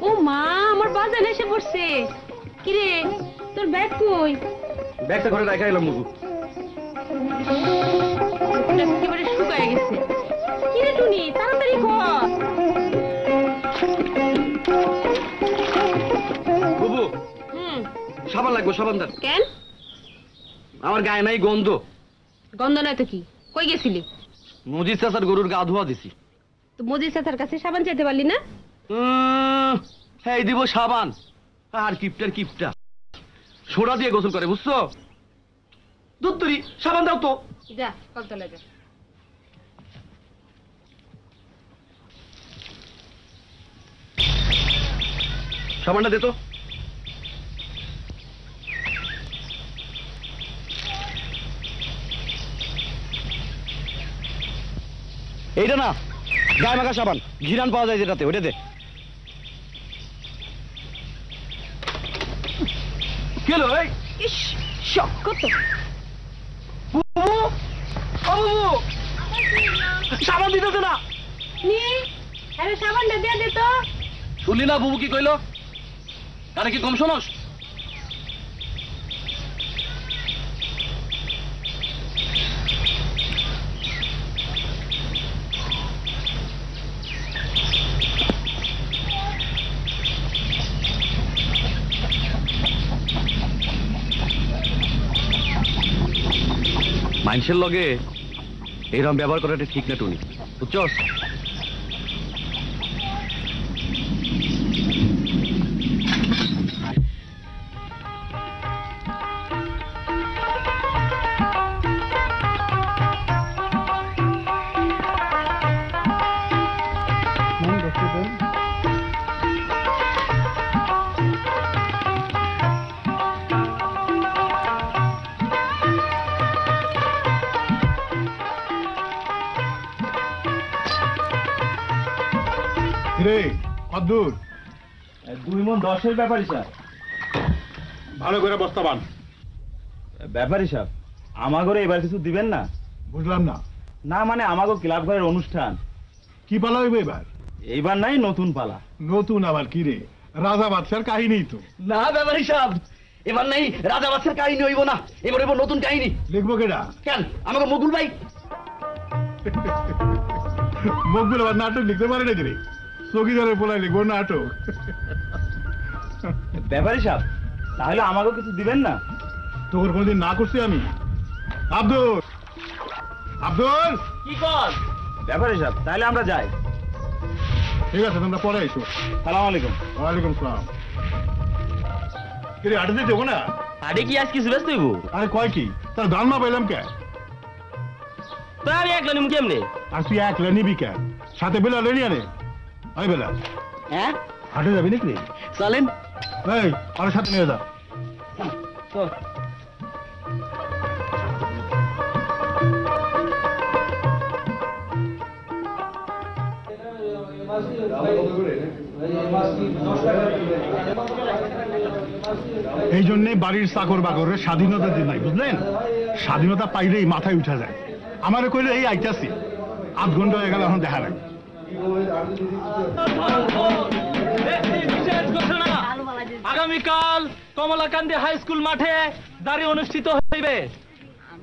ও মা, আমার বাজার এসে পড়ছে। কিরে, তোর ব্যাগ কই? ব্যাগটা ঘরে রাখা এলাম মুগু। একেবারে শুকায় গেছে। কিরে টুনি, তাড়াতাড়ি কর। বুবু, সাবান লাগবে, সাবান দেন। কেন? আমার গায়ে নাই গন্ধ। গন্ধ নাই তো কি? কই গেছিলি? মজিদ চাচার গরুর গা ধোয়া দিছি। তো মজিদ চাচার কাছে সাবান চাইতে পারলি না? হ্যাঁ দিব সাবান। আর কিপটার কিপটা সোডা দিয়ে গোসল করে, বুঝছো? দুত্তরি সাবান দাও তো। যা কলতলা যা। সাবানটা দে তো। এইটা না, গায়ে মাখা সাবান, ঘিরান পাওয়া যায় যেটাতে, ওইটা দে। কেন এই শক কত? বুবু, ও বুবু, সাবান দিতেছে না। নি, আরে সাবানটা দিয়ে দে তো। শুনলি না বুবু কি কইলো? কানে কি কম শোনস? মানুষের লগে এইরকম ব্যবহার করাটা ঠিক না টুনি, বুঝছস? কদ্দূর? 2 মণ 10-এর ব্যাপারই স্যার। ভালো করে বস্তা বান। ব্যাপারই সাহেব, আমাগরে এবার কিছু দিবেন না? বুঝলাম না। না মানে আমাগো ক্লাব ঘরের অনুষ্ঠান। কি পালা হইবে এবার? এইবার নাই নতুন পালা। নতুন আবার কি রে? রাজা বাদশার কাহিনী তো। না ব্যাপারী সাহেব, এবার নাই রাজা বাদশার কাহিনী হইব না, এবার হইব নতুন কাহিনী। লিখবো কেডা? কেন, আমাকে মকুল ভাই। মকবুল আবার নাটক লিখতে পারে নাকি রে? চকিদারের পোলায় লিখবো নাটক? ব্যাপারী সাহেব, তাহলে আমাকে কিছু দিবেন না? তোর কোনদিন না করছি আমি? আব্দুল, আব্দুল, কি কর? ব্যাপারী সাহেব, তাহলে আমরা যাই। ঠিক আছে, তোমরা পরে এসো। সালাম আলাইকুম। ওয়ালাইকুম সালাম। কিরে আড়ে দেবো না? আরে কি আজ কিছু ব্যস্ত হইব? আরে কয় কি, তার গান মা পাইলাম কে? তা আমি একলা নিম কেমনে? আর তুই একলা নিবি কে? সাথে বেলা রেনি আনে। আই বেলা, হ্যাঁ হাটে যাবি নাকি? চলেন। এই আর সাথে নিয়ে যা। এই জন্যে বাড়ির চাকর বাকরের স্বাধীনতা দিন নাই, বুঝলেন? স্বাধীনতা পাইলেই মাথায় উঠা যায়। আমারে কইলে এই আইতাছি, 8 ঘন্টা হয়ে গেল, এখন দেখা নাই। আগামীকাল কমলাকান্দি হাই স্কুল মাঠে দাড়ি অনুষ্ঠিত হইবে।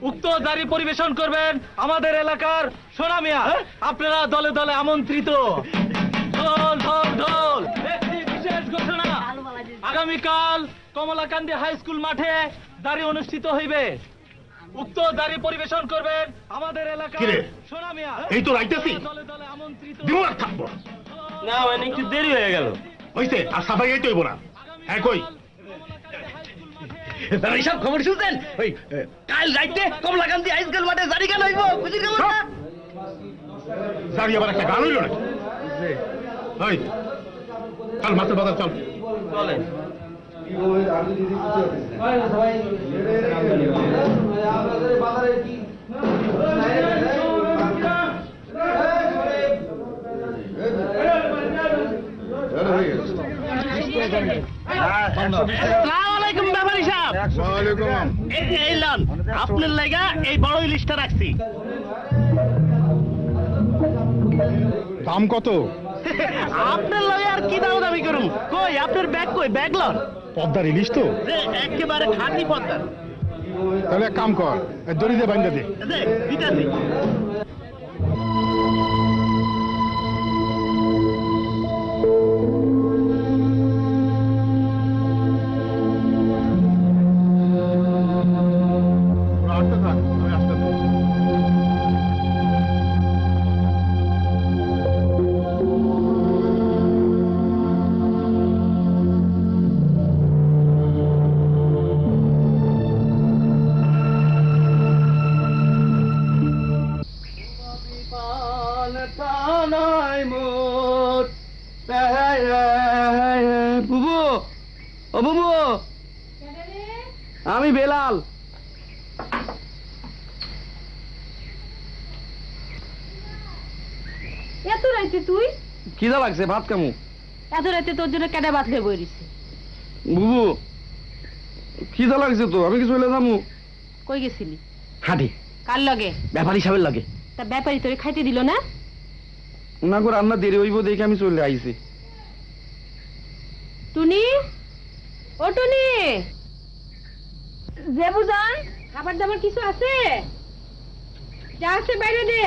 উক্ত দাড়ি পরিবেশন করবেন আমাদের এলাকার সোনা মিয়া। আপনারা দলে দলে আমন্ত্রিত। ঢোল ঢোল ঢোল। একটি বিশেষ ঘোষণা, আগামীকাল কমলাকান্দি হাই স্কুল মাঠে দাড়ি অনুষ্ঠিত হইবে। উক্ত দাড়ি পরিবেশন করবেন আমাদের এলাকার সোনা মিয়া। এই তো রাইতাছি, দলে দলে আমন্ত্রিত। দিমু আর থাকবো না, মানে একটু দেরি হয়ে গেল। হইছে, আর সাফাই গাইতে হইব না। হ্যাঁ কই এইসব খবর শুনছেন? ওই কাল রাইতে কমলাকান্দি হাই স্কুল মাঠে জারি গান হইব, খুশির খবর না? জারি আবার একটা গান হইল নাকি? এই চল মাছের বাজার চল। চলেন। আপনার লাগা এই বড় ইলিশটা রাখছি। দাম কত? আপনার লগে আর কি দাম দামি করুম? কই আপনার ব্যাগ কই? ব্যাগ লন। পদ্মার ইলিশ তো? একেবারে খাঁটি পদ্মার। তাহলে এক কাম কর, দড়ি দিয়ে বাইন্দা দে। দিতাছি। আসতে থাক, আমি আসতে থাক। বুবু, ও বুবু, আমি বেলাল। এত রাইতে তুই? খিদা লাগছে, ভাত খামু। এত রাইতে তোর জন্য কেডা ভাত খেয়ে বই দিছে? বুবু, খিদা লাগছে তো, আমি কি চলে যাবো? কই গেছিলি? হাঁটি। কার লগে? ব্যাপারী সাহেবের লাগে। তা ব্যাপারী তোরে খাইতে দিল না? না গো, রান্না দেরি হইব দেখে আমি চলে আইছি। টুনি, ও টুনি, দেবু জান, খাবার দাবার কিছু আছে? যা আছে বাইরে দে।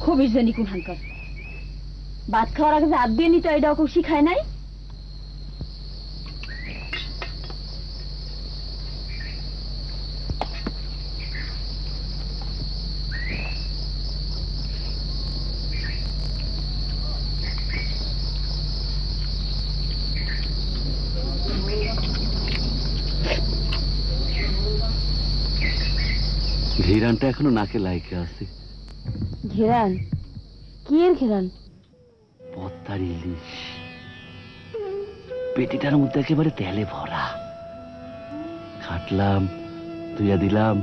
খুবই জানি কোনখানকার ভাত খাওয়ার আগে হাত দিয়ে নিতে এটাও কেউ শিখায় নাই। ঘিরানটা এখনো নাকে লাইকে আছে। ঘেরান? কি এর ঘেরান? পদ্মার ইলিশ, পেটিটার মধ্যে একেবারে তেলে ভরা। কাটলাম, ধুইয়া দিলাম,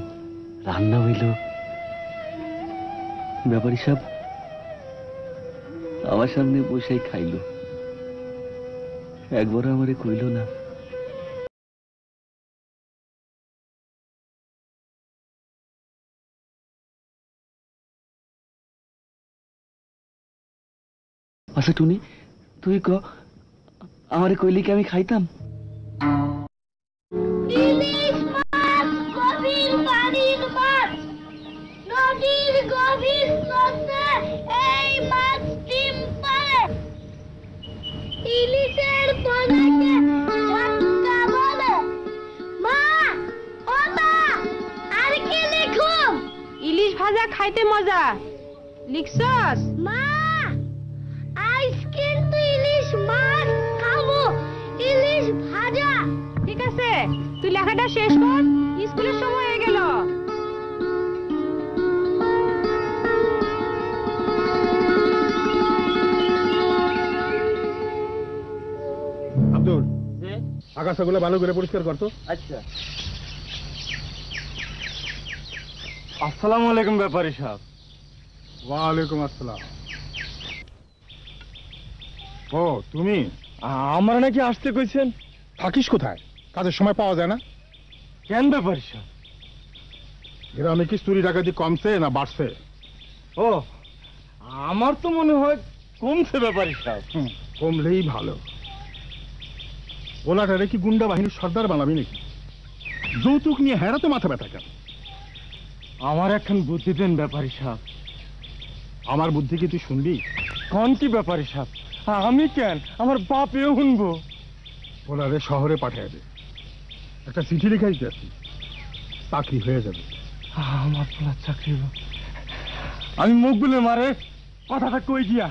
রান্না হইল। ব্যাপারী সাহেব আমার সামনে বসেই খাইল, একবার আমারে কইল না। আচ্ছা টুনি, তুই ক, আমারে কইলি কি আমি খাইতাম? ইলিশ মাছ, গভীর পানির মাছ, নদীর গভীর স্রোতে এই মাছ ডিম পাড়ে। ইলিশের পোনাকে ঝটকা বলে। মা, ও মা, আর কি লিখুম? ইলিশ ভাজা খাইতে মজা, লিখছস? মা, আইস কিন্তু ইলিশ মাছ খাবো, ইলিশ ভাজা। ঠিক আছে, তুই লেখাটা শেষ কর, স্কুলের সময় হয়ে গেল। আব্দুল, আগাছাগুলো ভালো করে পরিষ্কার করতো। আচ্ছা। আসসালামু আলাইকুম ব্যাপারী সাহেব। ওয়ালাইকুম আসসালাম। ও তুমি? আমার নাকি আসতে কইছেন? থাকিস কোথায়? কাজের সময় পাওয়া যায় না? কেন ব্যাপারী সাহেব? গ্রামে কি চুরি ডাকাতি কমছে না বাড়ছে? ও, আমার তো মনে হয় কমছে ব্যাপারী সাহেব। কমলেই ভালো। ওলাটারে কি গুন্ডা বাহিনীর সর্দার বানাবি নাকি? যৌতুক নিয়ে হেরাতে মাথা ব্যথা কেন? আমার এখন বুদ্ধি দেন ব্যাপারী সাহেব। আমার বুদ্ধি কি তুই শুনবি? কোন কি ব্যাপারী সাহেব? আমি কেন, আমার বাপেও শুনবো। ওলারে শহরে পাঠিয়ে দে, একটা চিঠি লিখাই দিয়েছি, চাকরি হয়ে যাবে। আমার পোলার চাকরি হলো। আমি মুখ বলে মারে কথাটা কই গিয়া।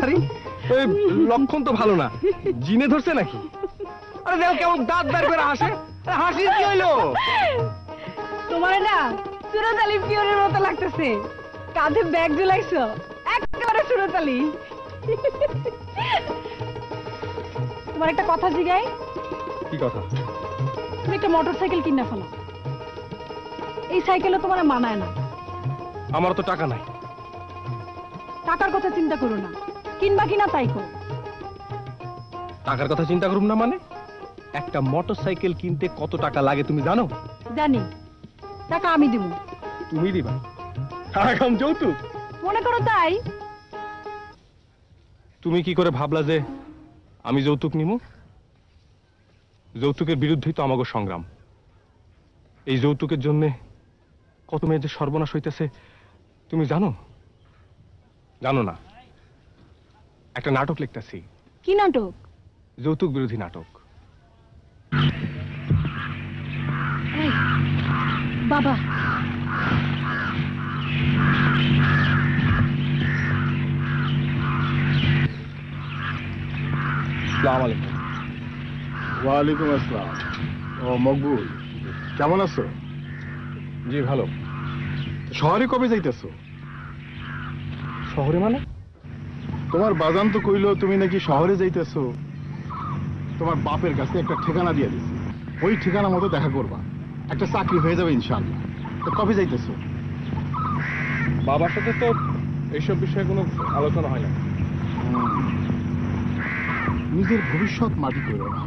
আরে ওই লক্ষণ তো ভালো না, জিনে ধরছে নাকি? আরে দেখো কেমন দাঁত বের করে হাসে। হাসি কি হইলো? তোমার না সুরত আলী পিওরের মতো লাগতেছে। কাঁধে ব্যাগ ঝুলাইছো, একেবারে সুরত আলী। তোমার একটা কথা জিগাই। কি কথা? তুমি একটা মোটরসাইকেল কিনে ফেলো। এই সাইকেলে তোমার মানায় না। আমার তো টাকা নাই। টাকার কথা চিন্তা করো না, কিনবা কিনা তাই কর। টাকার কথা চিন্তা করুম না মানে? একটা মোটরসাইকেল কিনতে কত টাকা লাগে তুমি জানো? জানি, টাকা আমি দিব। তুমি দিবা? আগাম যৌতুক? মনে করো তাই। তুমি কি করে ভাবলা যে আমি যৌতুক নিব? যৌতুকের বিরুদ্ধেই তো আমাগো সংগ্রাম। এই যৌতুকের জন্য কত মেয়ে যে সর্বনাশ হইতেছে তুমি জানো? জানো না? একটা নাটক লিখতেছি। কি নাটক? যৌতুক বিরোধী নাটক। এই, বাবা আসসালামু আলাইকুম। ওয়ালাইকুম আসসালাম। ও মকবুল, কেমন আছো? জি ভালো। শহরে কবে যাইতেছো? শহরে মানে? তোমার বাজান তো কইলো তুমি নাকি শহরে যাইতেছো। তোমার বাপের কাছে একটা ঠিকানা দিয়ে দিছি, ওই ঠিকানা মতো দেখা করবা, একটা চাকরি হয়ে যাবে ইনশাআল্লাহ। তো কবে যাইতেছো? বাবার সাথে তো এইসব বিষয়ে কোনো আলোচনা হয় না। নিজের ভবিষ্যৎ মাটি করো না,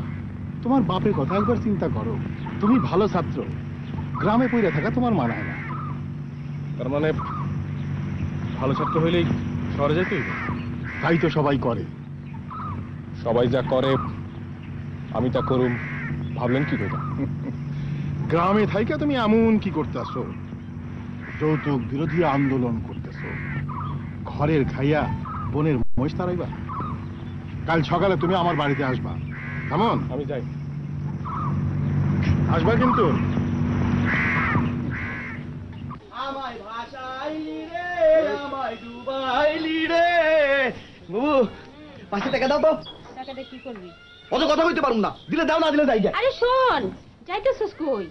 তোমার বাপের কথা একবার চিন্তা করো। তুমি ভালো ছাত্র, গ্রামে পড়ে থাকা তোমার মানায় না। তার মানে ভালো ছাত্র হইলেই শহরে যেতে হইবে? তাই তো সবাই করে। সবাই যা করে আমি তা করুম ভাবলেন কি করে? গ্রামে থাইকা তুমি এমন কি করতেছো? যৌতুক বিরোধী আন্দোলন করতেছো, ঘরের খাইয়া বোনের মহিষ তারাইবা। কাল সকালে তুমি আমার বাড়িতে আসবা, কেমন? আমি যাই। আসবা কিন্তু। আমায় ভাষাইলি রে, আমায় ডুবাইলি রে। বাবু 500 টাকা দাও তো। টাকাটা কি করবি? অত কথা কইতে পারুম না, দিলে দাও, না দিলে যাই। আরে শোন, যাইতেছিস কই?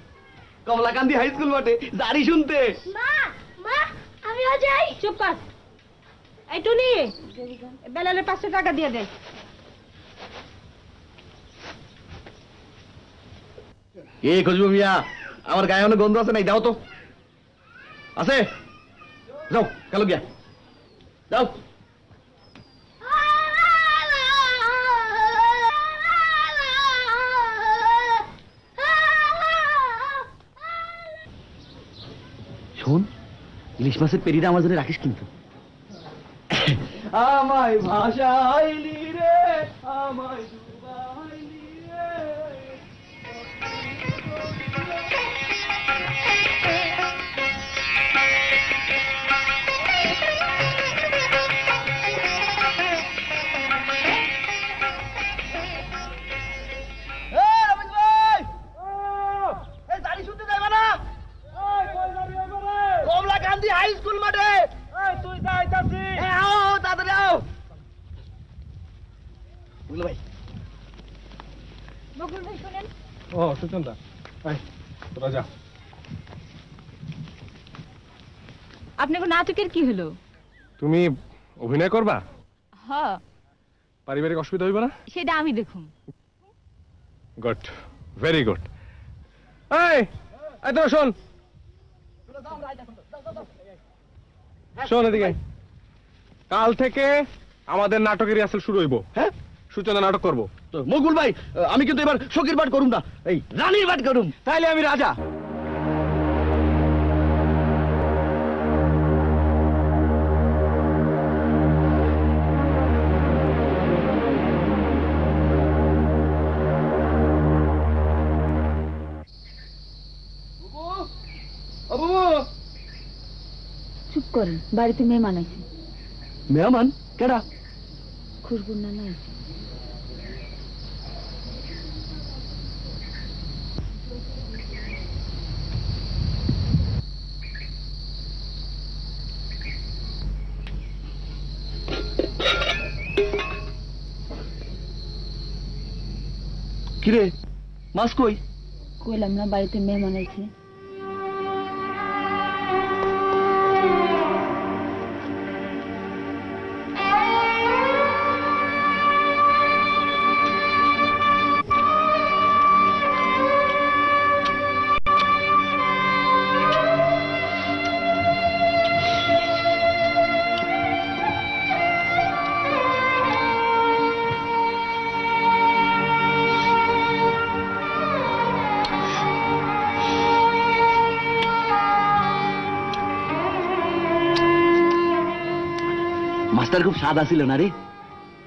কমলাকান্দি হাই স্কুল মাঠে জারি শুনতে। মা, মা, আমিও যাই। চুপ কর। এই টুনি, বেলালে 500 টাকা দিয়ে দে। কে খুঁজবো মিয়া? আমার গায়ে অনেক গন্ধ আছে নাই, দাও তো। আছে? যাও কালো গিয়া যাও। শোন, ইলিশ মাছের পেরিটা আমার জন্য রাখিস কিন্তু। আমায় ভাষাইলি রে, আমায় ডুবাইলি রে। কমলাকান্দি হাই স্কুল মাঠে তুই যাইতাছি। আও তাড়াতাড়ি আও। বুঝলো ভাই? বকুল ভাই শুনেন। ও সুচন্দা, এই তোরা যা। আপনাকে নাটকের কি হলো? তুমি অভিনয় করবা? হ্যাঁ। পারিবারিক অসুবিধা হইবে না? সেটা আমি দেখুন। Good, very good. এই তোরা শোন, শোন এদিকে। কাল থেকে আমাদের নাটকের রিহার্সাল শুরু হইব। হ্যাঁ, সূচনা নাটক করবো। মকুল ভাই, আমি কিন্তু এবার সখীর পাঠ করুম না, এই রানীর পাঠ করুম। তাইলে আমি রাজা। চুপ করেন, বাড়িতে মেহমান আছে। মেহমান কেডা? খুশবুর নানা আছে। কিরে মাছ কই? কইলাম না বাড়িতে মেহমান আছে। মাছটার খুব স্বাদ ছিল না রে,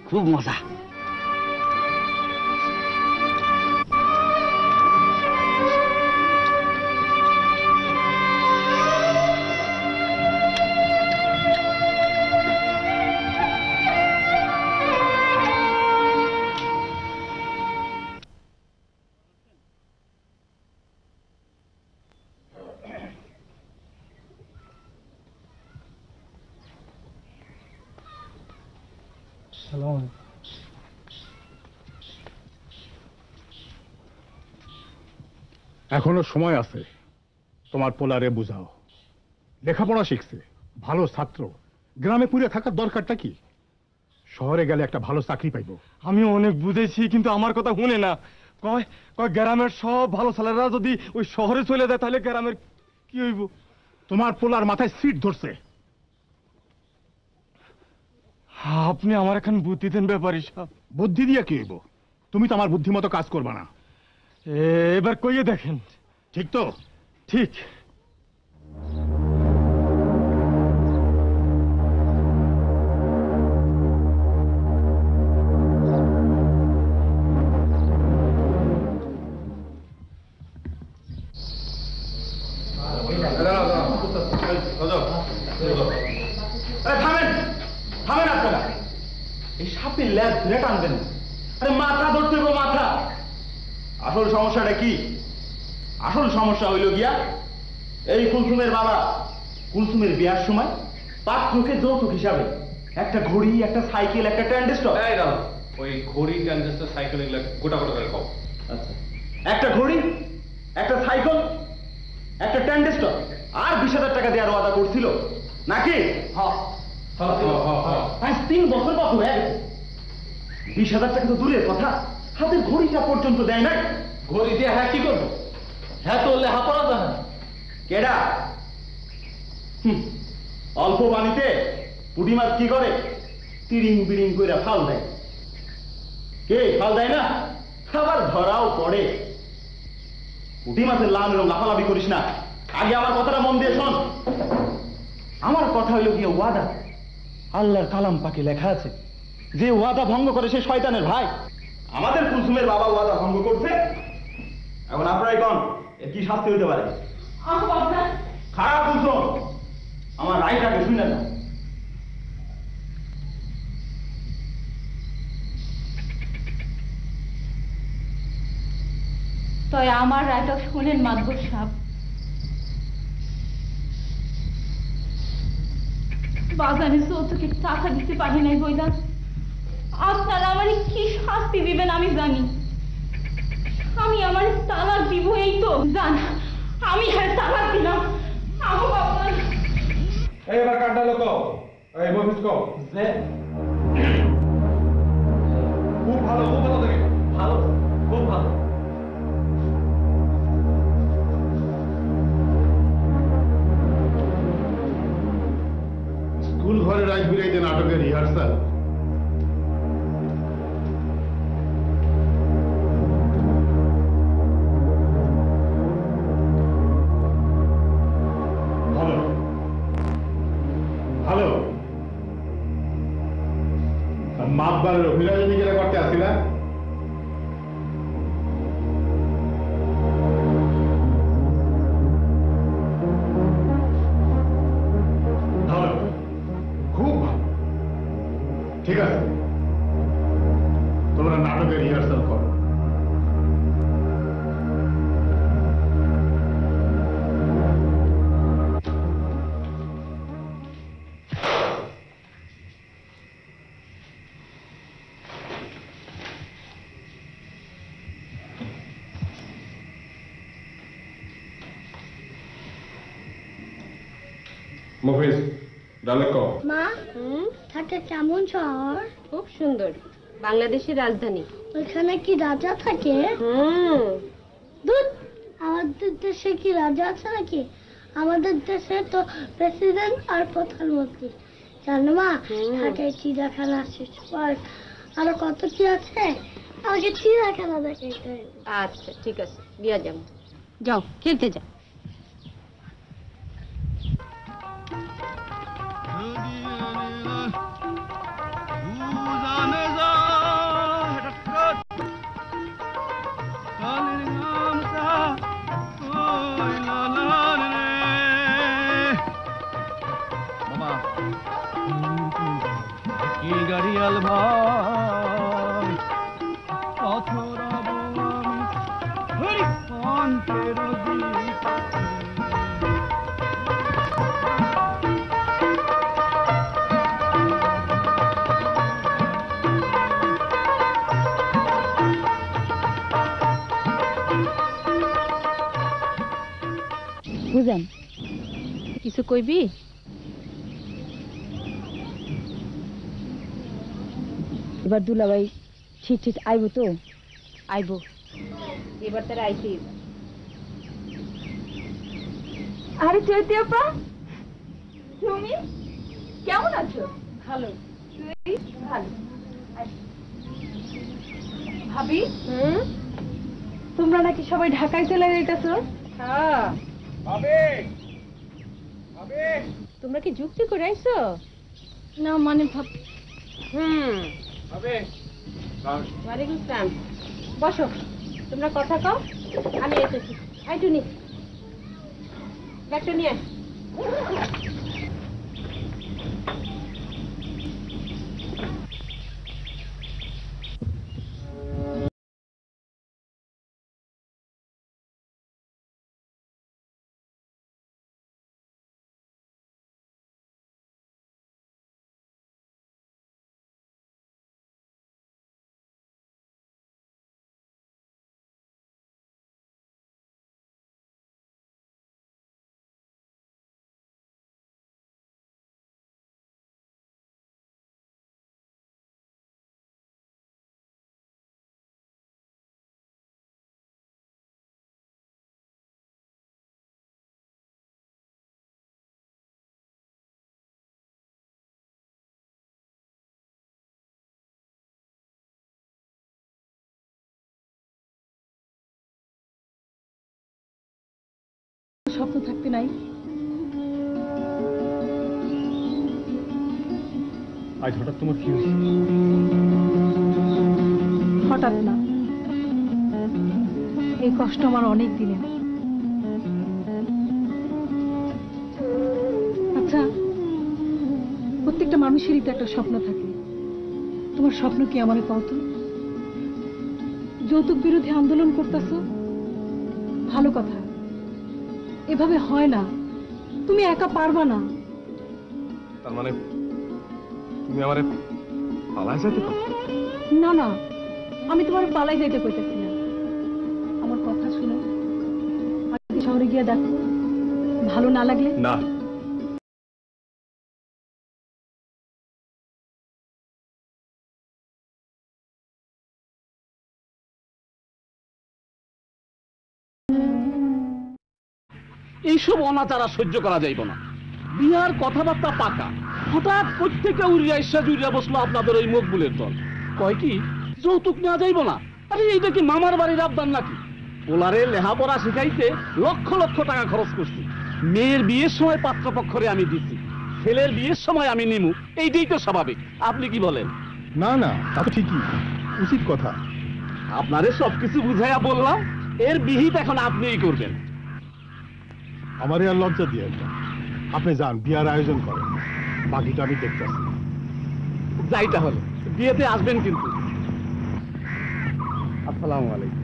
খুব মজা। এখনো সময় আছে, তোমার পোলারে বুঝাও। লেখাপড়া শিখছে, ভালো ছাত্র, গ্রামে পুরে থাকার দরকারটা কি? শহরে গেলে একটা ভালো চাকরি পাইব। আমি অনেক বুঝেছি, কিন্তু আমার কথা শুনে না। কয় কয় গ্রামের সব ভালো ছেলেরা যদি ওই শহরে চলে যায় তাহলে গ্রামের কি হইব? তোমার পোলার মাথায় সিট ধরছে। আপনি আমার এখন বুদ্ধি দেন ব্যাপারী সাহেব। বুদ্ধি দিয়ে কি হইব? তুমি তো আমার বুদ্ধি মতো কাজ করবা না। এবার কইয়ে দেখেন। ঠিক তো? ঠিক। থামেন থামেন আপনারা, এই সাপের ল্যাজ ধরে টানবেন না। আরে মাথা ধরতে হবে, মাথা। আসল সমস্যাটা কি? আসল সমস্যা হইল গিয়া এই কুলসুমের বাবা কুলসুমের বিয়ার সময় পাত্রকে যৌতুক হিসাবে একটা ঘড়ি, একটা সাইকেল, একটা ট্যান্ডেস্টর। ওই ঘড়ি ট্যান্ডেস্টার সাইকেল এগুলো গোটা গোটা করে খাও। আচ্ছা, একটা ঘড়ি, একটা সাইকেল, একটা ট্যান্ডেস্টর আর 20,000 টাকা দেওয়ার ওয়াদা করছিল নাকি? হ্যাঁ, 3 বছর পর হয়ে গেছে। 20,000 টাকা তো দূরের কথা, হাতের ঘড়িটা পর্যন্ত দেয় নাই। ঘড়ি দিয়ে হ্যাঁ কি করবো? হ্যাঁ তো লেহা পড়া জানে না। কেডা? অল্প পানিতে পুঁটি মাছ কি করে? তিরিং বিড়িং করে ফাল দেয়। কে ফাল দেয় না? আবার ধরাও পড়ে। পুঁটি মাছের লাল রং লাফালাফি করিস না, আগে আমার কথাটা মন দিয়ে শোন। আমার কথা হইল গিয়ে ওয়াদা। আল্লাহর কালাম পাকে লেখা আছে, যে ওয়াদা ভঙ্গ করে সে শয়তানের ভাই। আমাদের কুলসুমের বাবা ওয়াদা ভঙ্গ করছে, এখন আপনারাই কোন এর কি শাস্তি হইতে পারে? খারাপ কুলসুম, আমার রায়টাকে শুনে না। তাই আমার রায়টা শুনেন মাদবর সাহেব। বাজারে যৌতুকে টাকা দিতে পারি নাই বইলা আপনারা আমার কি শাস্তি দিবেন আমি জানি। আমি আমার তালাক দিব, এই তো জান। আমি হ্যাঁ তালাক দিলাম। আমার বাবা এবার কাটা লোক এই মফিজ কও যে খুব ভালো, খুব ভালো দেখে ভালো, খুব ভালো। স্কুল ঘরে রাজবিরাইতে নাটকের রিহার্সাল। ভালো ভালো। মাতবারের অভিনয় নিজেরা করতে আসি না? ভালো, খুব ভালো। ঠিক আছে, তোমরা নাটকের রিহার্সাল করো। মফিজ ডালে কও। মা ঢাকা কেমন শহর? খুব সুন্দর, বাংলাদেশের রাজধানী। ওইখানে কি রাজা থাকে? দুধ, আমাদের দেশে কি রাজা আছে নাকি? আমাদের দেশে তো প্রেসিডেন্ট আর প্রধানমন্ত্রী। জানো মা, ঢাকায় চিড়িয়াখানা আছে, আরো কত কি আছে, আমাকে চিড়িয়াখানা দেখাইতে হবে। আচ্ছা ঠিক আছে, বিয়া যাও, যাও খেলতে যাও। গাড়িয়াল ভাই বুঝান কিছু কইবি? এবার দুলাভাই ঠিক ঠিক আইব তো? আইব, এবার তারা আইসি। আরে চৈতি আপা, তুমি কেমন আছো? ভালো, তুই? ভালো। ভাবি, তোমরা নাকি সবাই ঢাকায় চলে যাইতেছো? হ্যাঁ। তোমরা কি যুক্তি করে আইছো? না মানে ভাব। ওয়ালাইকুম আসসালাম। বসো, তোমরা কথা কও, আমি এসেছি। আই টুনি, ব্যাগটা নিয়ে আয়। স্বপ্ন থাকতে নাই? আজ হঠাৎ তোমার কি হয়েছে? হঠাৎ না, এই কষ্ট আমার অনেক দিনের। আচ্ছা, প্রত্যেকটা মানুষেরই তো একটা স্বপ্ন থাকে। তোমার স্বপ্ন কি আমারে কত? যৌতুক বিরোধী আন্দোলন করতেছো, ভালো কথা। এভাবে হয় না, তুমি একা পারবা না। তার মানে তুমি আমারে পালাই যেতে পারো? না না, আমি তোমার পালাই যাইতে কইতেছি না। আমার কথা শুনো, আজকে শহরে গিয়ে দেখো, ভালো না লাগলে না। এইসব অনাচার আর সহ্য করা যাইব না। বিহার কথাবার্তা পাকা, হঠাৎ প্রত্যেকে উড়িয়া ইচ্ছা জুড়িয়া বসলো আপনাদের ওই মকবুলের দল। কয় কি যৌতুক নেওয়া যাইব না? আরে এইটা কি মামার বাড়ির আবদান নাকি? পোলারে লেখাপড়া শিখাইতে লক্ষ লক্ষ টাকা খরচ করছি। মেয়ের বিয়ের সময় পাত্রপক্ষরে আমি দিচ্ছি, ছেলের বিয়ের সময় আমি নিমু, এইটাই তো স্বাভাবিক। আপনি কি বলেন? না না, তা তো ঠিকই, উচিত কথা। আপনারে সবকিছু বুঝাইয়া বললাম, এর বিহিত এখন আপনিই করবেন। আমার আর লজ্জা দিয়ে একটা, আপনি যান বিয়ার আয়োজন করেন, বাকিটা আমি দেখতেছি। যাই তাহলে, বিয়েতে আসবেন কিন্তু। আসসালামু আলাইকুম।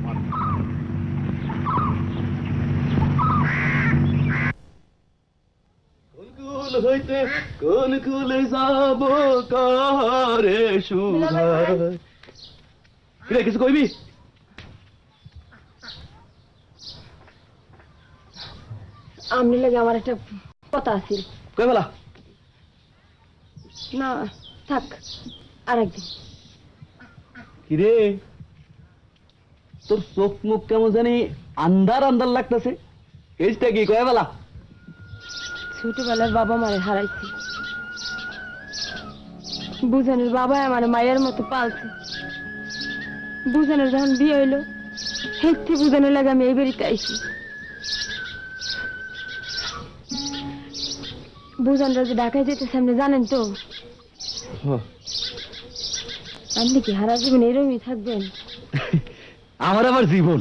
কুল হইতে কোন কুলে যাব কারে সুধার। রে কিছু কইবি? আমনি লাগে আমার একটা কথা আছে। কই বলা না থাক আরেকদিন। কিরে তোর চোখ মুখ কেমন জানি আন্ধার আন্ধার লাগতেছে, কেসটা কি কয়ে বলা? ছোটবেলায় বাবা মারে হারাইছি, বুঝানের বাবা আমার মায়ের মতো পালছে। বুঝানের যখন বিয়ে হইলো হেঁটে বুঝানোর লাগে আমি এই বাড়িতে আইছি। বুঝানরা যে ঢাকায় যেতে সামনে জানেন তো? আপনি কি হারা জীবন এরকমই থাকবেন? আমার আবার জীবন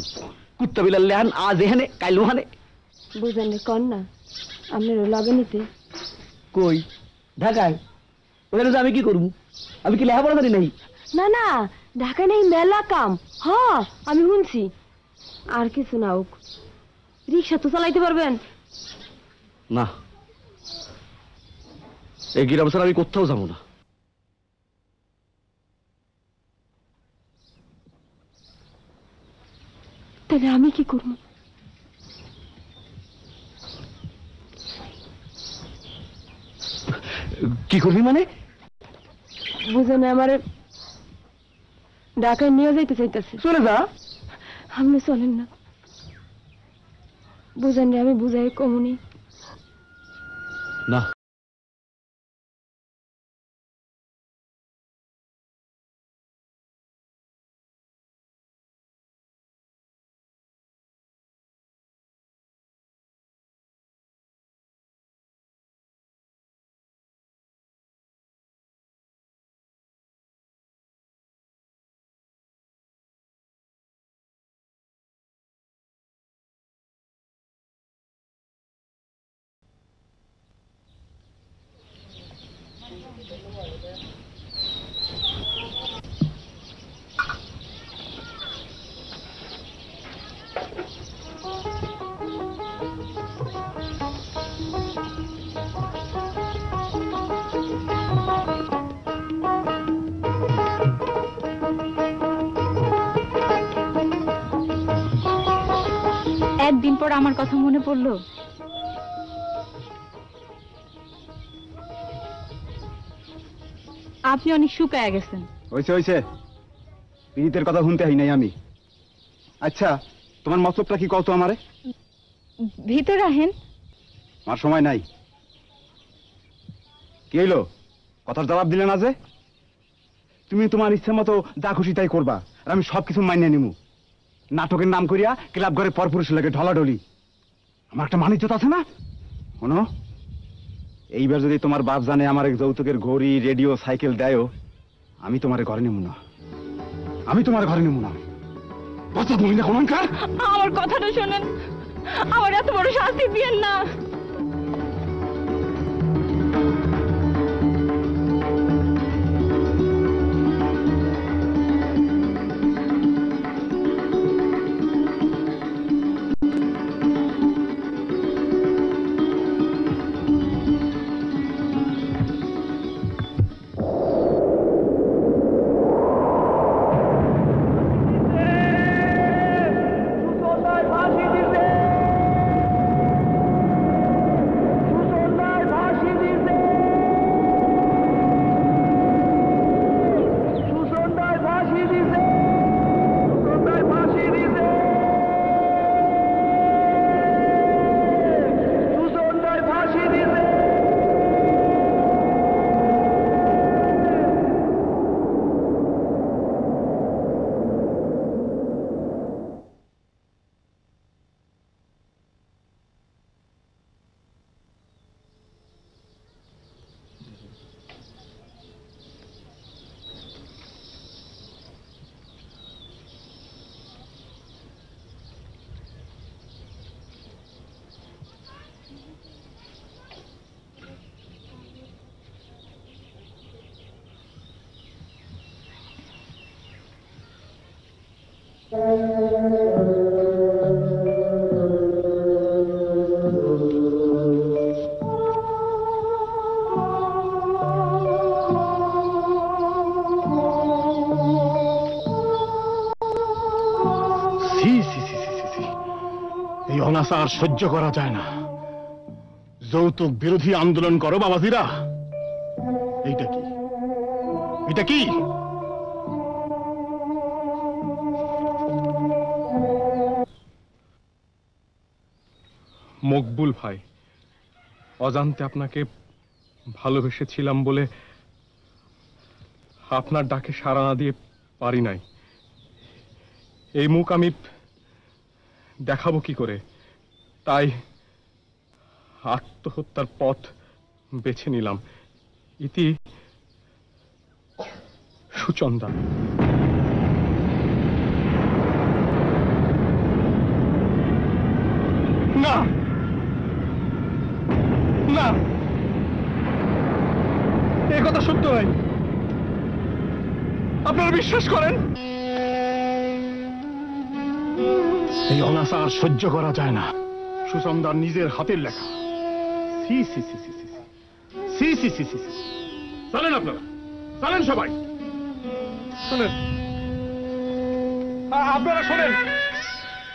কুত্তা বিলাল লেহান, আজ এখানে কাইল ওখানে। বুঝানে কন না আপনারও লগে নিতে। কই ঢাকায়? ওখানে আমি কি করবো? আমি কি লেখাপড়া জানি নাই? না না ঢাকায় নেই মেলা কাম। হ্যাঁ আমি শুনছি। আর কিছু না হোক, রিক্সা তো চালাইতে পারবেন? না, এই গ্রাম ছাড়া আমি কোথাও যাবো না। তাহলে আমি কি করবো? কি করবি মানে? বুঝানে আমার ঢাকায় নিয়ে যাইতে চাইতেছে। চলে যা। আপনি চলেন না, বুঝান আমি বুঝাই কমুনি। না, একদিন পর আমার কথা মনে পড়লো। আপনি অনেক শুকায় গেছেন। হয়েছে হয়েছে, পীড়িতের কথা শুনতে হয় নাই আমি। আচ্ছা তোমার মতলবটা কি কত আমারে? ভিতরে আহেন। আমার সময় নাই। কি হইলো, কথার জবাব দিলে না যে? তুমি তোমার ইচ্ছা মতো যা খুশি তাই করবা, আর আমি সবকিছু মানিয়ে নিমু। নাটকের নাম করিয়া ক্লাব ঘরে পরপুরুষ লাগে ঢলাঢলি। আমার একটা মানিজ্যত আছে না? শোনো, এইবার যদি তোমার বাপ জানে আমার এক যৌতুকের ঘড়ি, রেডিও, সাইকেল দেয়ও, আমি তোমার ঘরে নেবো না। আমি তোমার ঘরে নেবো না। বাচ্চা তুমি না কোনকার? আমার কথাটা শোনেন, আমার এত বড় শাস্তি দিয়েন না। এই অনাচার সহ্য করা যায় না। যৌতুক বিরোধী আন্দোলন করো বাবাজিরা। এইটা কি, এটা কি? মকবুল ভাই, অজান্তে আপনাকে ভালোবেসেছিলাম বলে আপনার ডাকে সাড়া না দিয়ে পারি নাই। এই মুখ আমি দেখাবো কি করে, তাই আত্মহত্যার পথ বেছে নিলাম। ইতি সুচন্দা। না না, এই কথা সত্য নয়। আপনারা বিশ্বাস করেন? এই অনাচার সহ্য করা যায় না। সুচন্দার নিজের হাতের লেখা। সি সি সি সি সি সি সি সি সি সি। চলেন আপনারা, চলেন সবাই। শোনেন, আপনারা শোনেন।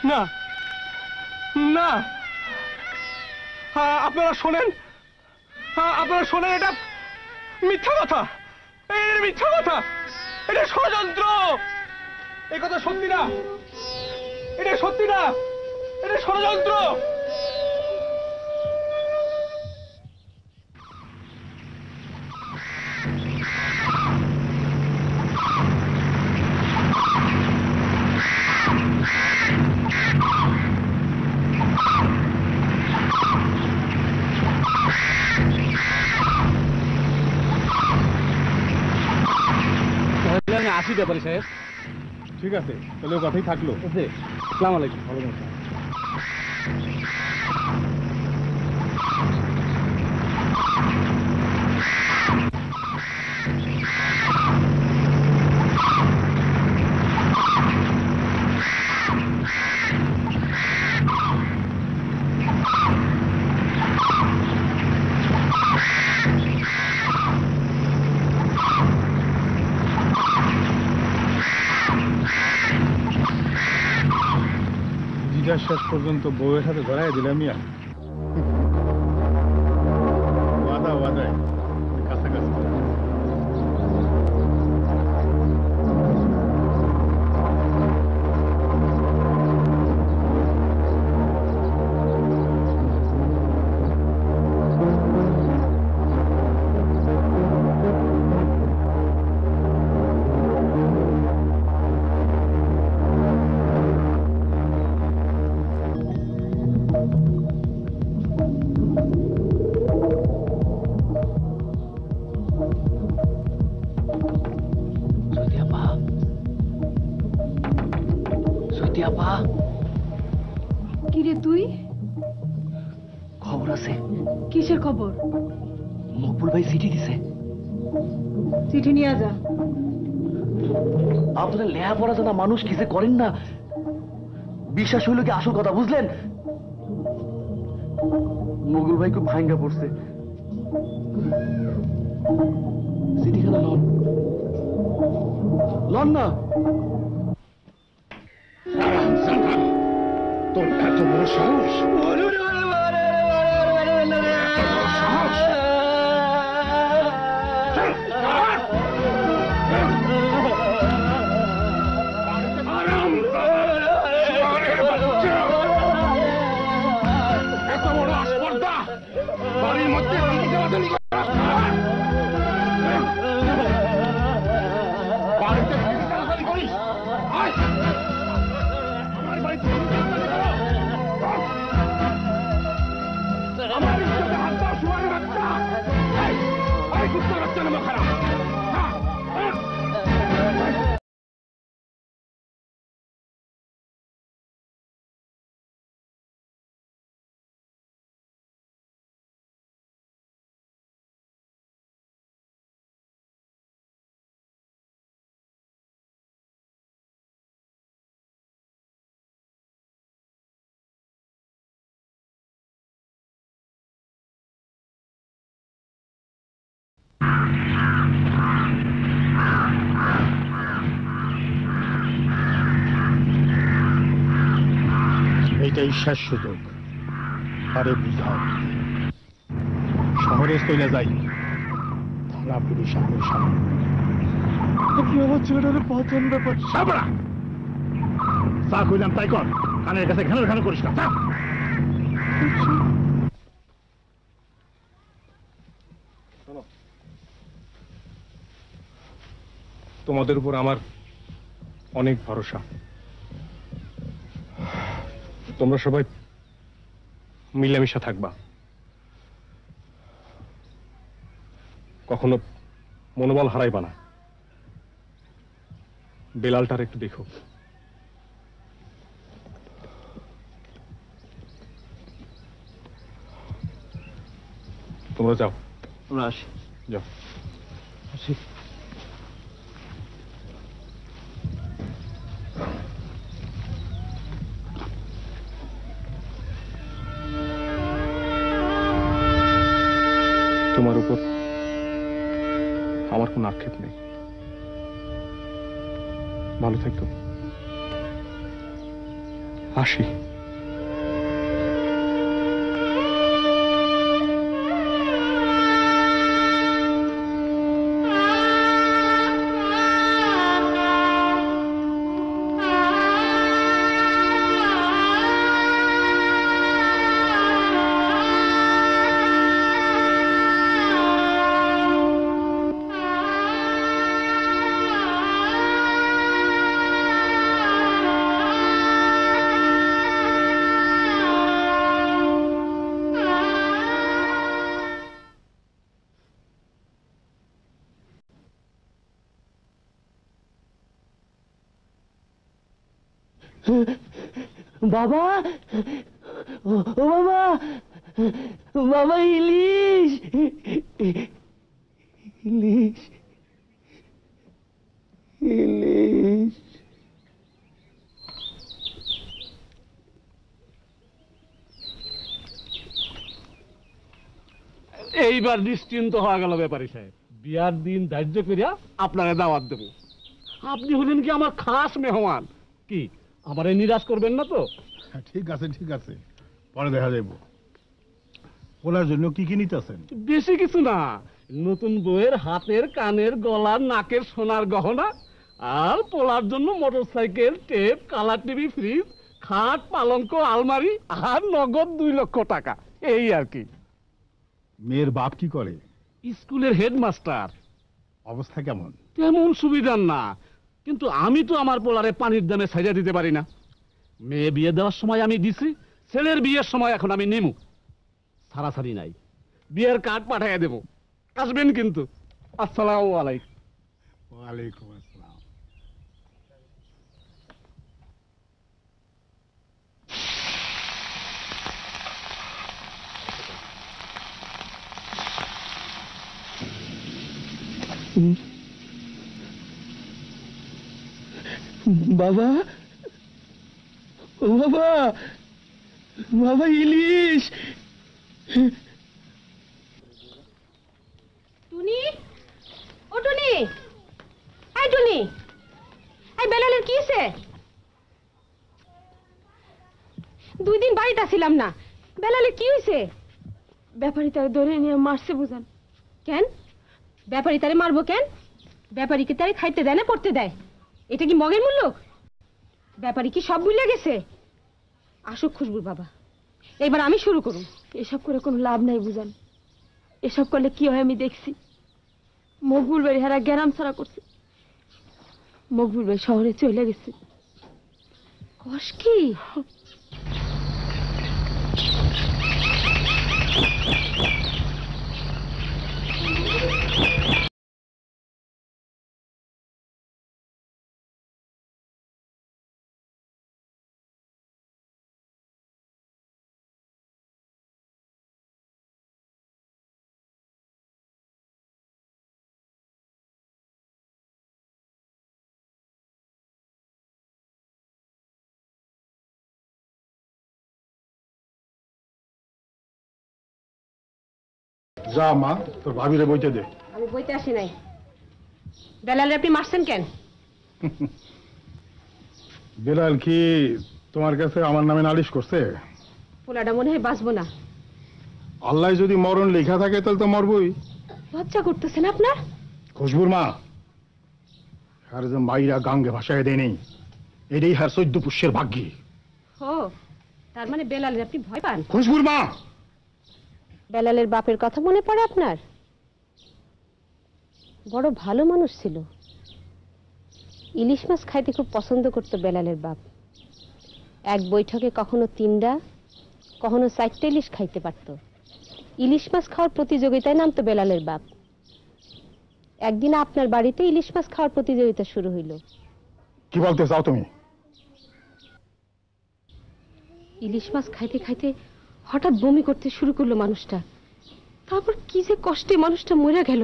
না না, আপনারা শোনেন, আপনারা শোনেন। এটা মিথ্যা কথা, এটা মিথ্যা কথা, এটা ষড়যন্ত্র। এই কথা সত্যি না, এটা সত্যি না, এটা ষড়যন্ত্র। আসি ব্যাপারে সাহেব। ঠিক আছে, তাহলে ও কথাই থাকলো। আসসালামু আলাইকুম। ভালো থাকবেন। শেষ পর্যন্ত বউয়ের সাথে ধরাই দিলাম। ওয়াদা ওয়াদায় কাছাকাছি। কিরে তুই? খবর আছে? কিসের খবর? মকবুল ভাই চিঠি দিছে। চিঠি নিয়ে যা। আপনারা লেহা পড়া জানা মানুষ কিসে করেন না, বিশ্বাস হইল কি আসল কথা, বুঝলেন? মকবুল ভাই খুব ভাঙ্গা পড়ছে। চিঠিখানা লন, লন না। তোর এত বড় সাহস! এত বড় আসপর্দা বাড়ির মধ্যে বাড়িতে করিস? আমার বাড়িতে আমার ইজ্জতে হাত দাও, শুয়ারের বাচ্চা! এই কুত্তার বাচ্চা নামা খারাপ। এইটাই শেষ সুযোগ, আরে বুঝাও। শহরে চলে যাই থানা পুলিশ আমার সামনে আপনি আমার ছেলেটারে পাচ্ছেন ব্যাপার সাবরা চা কইলাম তাই কর কানের কাছে ঘানের ঘানো করিস না চা। তোমাদের উপর আমার অনেক ভরসা। তোমরা সবাই মিলেমিশে থাকবা, কখনো মনোবল হারাইবা না। বেলালটার একটু দেখো। তোমরা যাও। আমরা আসি। যাও। আসি। তোমার উপর আমার কোনো আক্ষেপ নেই। ভালো থেকো। আসি। বাবা, ও বাবা, বাবা ইলিশ, ইলিশ, ইলিশ। এইবার নিশ্চিন্ত হওয়া গেল ব্যাপারী সাহেব। বিয়ার দিন ধার্য করিয়া আপনারা দাওয়াত দেব। আপনি হলেন কি আমার খাস মেহমান। কি আমারে নিরাশ করবেন না তো? ঠিক আছে ঠিক আছে, পরে দেখা যাইব। ওনার জন্য কি কি নিতেছেন? বেশি কিছু না, নতুন বউয়ের হাতের, কানের, গলার, নাকের সোনার গহনা, আর পোলার জন্য motorcycle, tape, colour TV, fridge, খাট, পালঙ্ক, আলমারি, আর নগদ 2 লক্ষ টাকা। এই আর কি। মেয়ের বাপ কি করে? স্কুলের হেডমাস্টার। অবস্থা কেমন? তেমন সুবিধার না, কিন্তু আমি তো আমার পোলারে পানির দামে সাইজা দিতে পারি না। মেয়ে বিয়ে দেওয়ার সময় আমি দিছি, ছেলের বিয়ের সময় এখন আমি নেমু। সারাসারি নাই, বিয়ের কার্ড পাঠাইয়া দেব। আসবেন কিন্তু। আসসালামু আলাইকুম। ওয়ালাইকুম আসসালাম। বাবা, ও বাবা, বাবা ইলিশ। টুনি, ও টুনি, এই টুনি, এই বেলালের কি হইছে? 2 দিন বাড়িতে ছিলাম না, বেলালের কি হইছে? ব্যাপারী তারে ধরে নিয়ে মারছে বুঝান। কেন ব্যাপারী তারে মারবো কেন? ব্যাপারীকে তারে খাইতে দেয় না পড়তে দেয়? এটা কি মগের মূল্য? ব্যাপারী কি সব ভুলে গেছে? আসুক খুশবুর বাবা, এবার আমি শুরু করুন। এসব করে কোনো লাভ নাই বুঝান। এসব করলে কি হয় আমি দেখছি। মকবুল ভাই হারা গ্যারাম ছাড়া করছে। মকবুল ভাই শহরে চলে গেছে। কস কি? যা মা, তোর ভাবিরে বইতে দে। আমি বইতে আসি নাই। বেলালে আপনি মারছেন কেন? বেলাল কি তোমার কাছে আমার নামে নালিশ করছে? পোলাটা মনে হয় বাঁচবো না। আল্লাহ যদি মরণ লেখা থাকে তাহলে তো মরবই। লজ্জা করতেছেন আপনার? খুশবুর মা, আর যে মাইরা গাঙ্গে ভাসায় দেয় নেই, এটাই হার 14 পুষ্যের ভাগ্যে। ও, তার মানে বেলালের আপনি ভয় পান? খুশবুর মা, বেলালের বাপের কথা মনে পড়ে আপনার? বড় ভালো মানুষ ছিল। ইলিশ মাছ খাইতে খুব পছন্দ করতো বেলালের বাপ। এক বৈঠকে কখনো 3টা কখনো 4টা ইলিশ খাইতে পারত। ইলিশ মাছ খাওয়ার প্রতিযোগিতায় নামতো বেলালের বাপ। একদিন আপনার বাড়িতে ইলিশ মাছ খাওয়ার প্রতিযোগিতা শুরু হইল। কি বলতে চাও তুমি? ইলিশ মাছ খাইতে খাইতে হঠাৎ বমি করতে শুরু করলো মানুষটা। তারপর কি যে কষ্টে মানুষটা মরে গেল।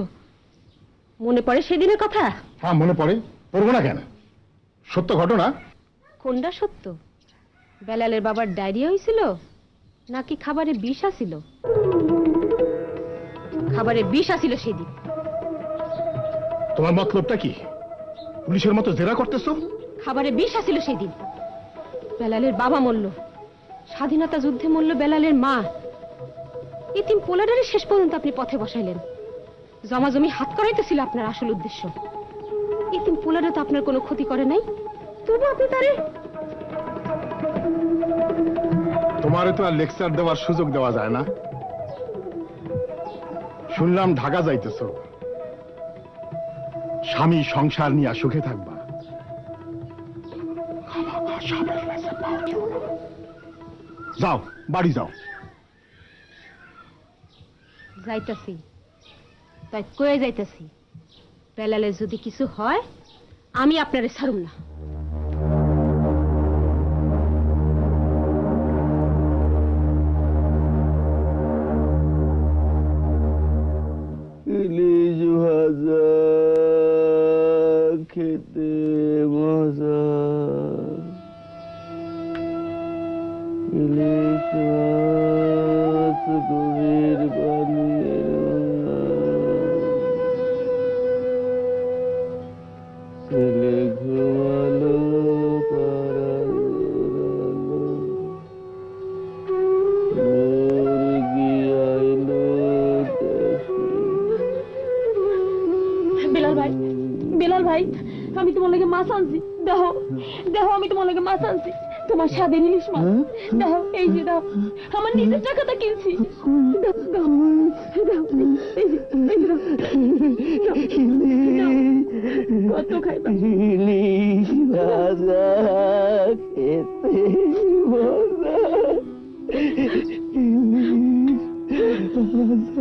মনে পড়ে সেদিনের কথা? হ্যাঁ মনে পড়ে, পড়বো না কেন? সত্য ঘটনা। কোনটা সত্য? বেলালের বাবার ডায়রিয়া হয়েছিল নাকি খাবারে বিষ আছিল? খাবারে বিষ আছিল সেদিন। তোমার মতলবটা কি? পুলিশের মতো জেরা করতেছো? খাবারে বিষ আছিল সেদিন। বেলালের বাবা মরল, স্বাধীনতা যুদ্ধে মরল বেলালের মা। এতিম পোলাডারে শেষ পর্যন্ত আপনি পথে বসাইলেন। জমাজমি হাত করাইতেছিল আপনার আসল উদ্দেশ্য। এতিম পোলাডা তো আপনার কোনো ক্ষতি করে নাই, তবু আপনি তারে। তোমারে তো আর লেকচার দেওয়ার সুযোগ দেওয়া যায় না। শুনলাম ঢাকা যাইতেছো, স্বামী সংসার নিয়ে সুখে থাকবা। যাও, বাড়ি যাও। যাইতাছি, তাই কয়ে যাইতাছি, বেলালের যদি কিছু হয় আমি আপনারে ছাড়ুম না। ইলিশ ভাজা খেতে মজা, ইলিশ মাছ গভীর পানির ছেলে ঘুমালো পাড়া জোরালো, মুরগি আইলো দেশি। বেলাল ভাই, বেলাল ভাই, আমি তোমার লাগে মাছ আনছি। দেখো দেখো, আমি তোমার লাগে মাছ আনছি। তোমার স্বাদের ইলিশ মাছ। দেখো, এই যে দাও, আমার নিজের টাকাটা কিনছি। দাও, দাও, দাও, এই যে, এই যে দাও। দাও, কত খাইবা? ইলিশ ভাজা খেতে মজা, ইলিশ ভাজা